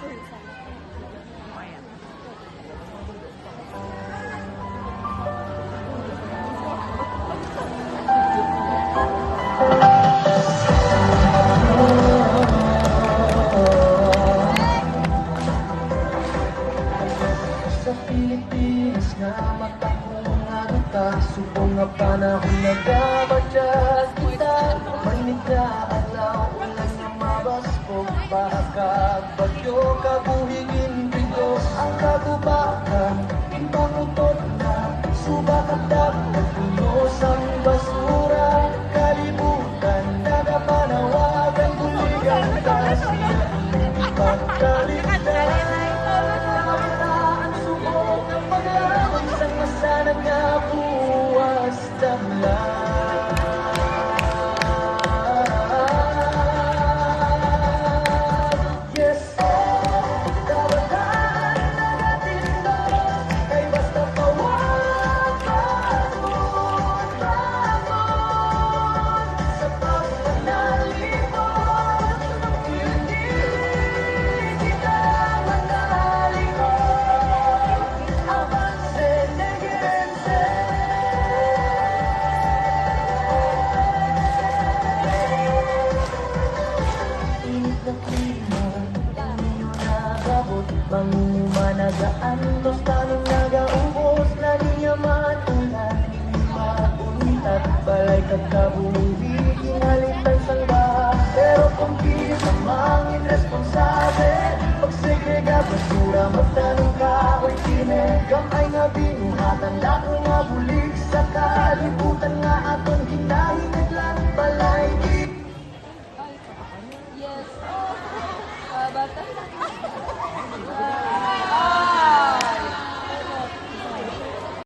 Ayan. Sa Pilipinas na matahong arita, subong nga panahon nagabadyas kita. Manig na alaw, walang nga mabaspog, bahagag bagyo, kabuhingin bigo. Ang kagubakan, intunutot na, subakat dapat punos ang basura. Kalibutan, nagapanawagan, buligan ka siya, hindi pagkaligtas. Sana nga buwas damlan. Yes, dawagan na natin to, kay basta pawag pagod sa pagpanalipon. Hindi kita manalikod, avanse Mangumanagaan, tos tanong nagaubos, naniyaman ulan, hindi mauntat, balay kagkabuhi, kinalitan sang baha. Pero kung di namang irresponsable, pagsegrega basura, magtanong ka, oy kine, gamay nga binuhatan, lako nga bulig sa kalibutan nga atong hinahinaglan, balay di. Yes. Bata.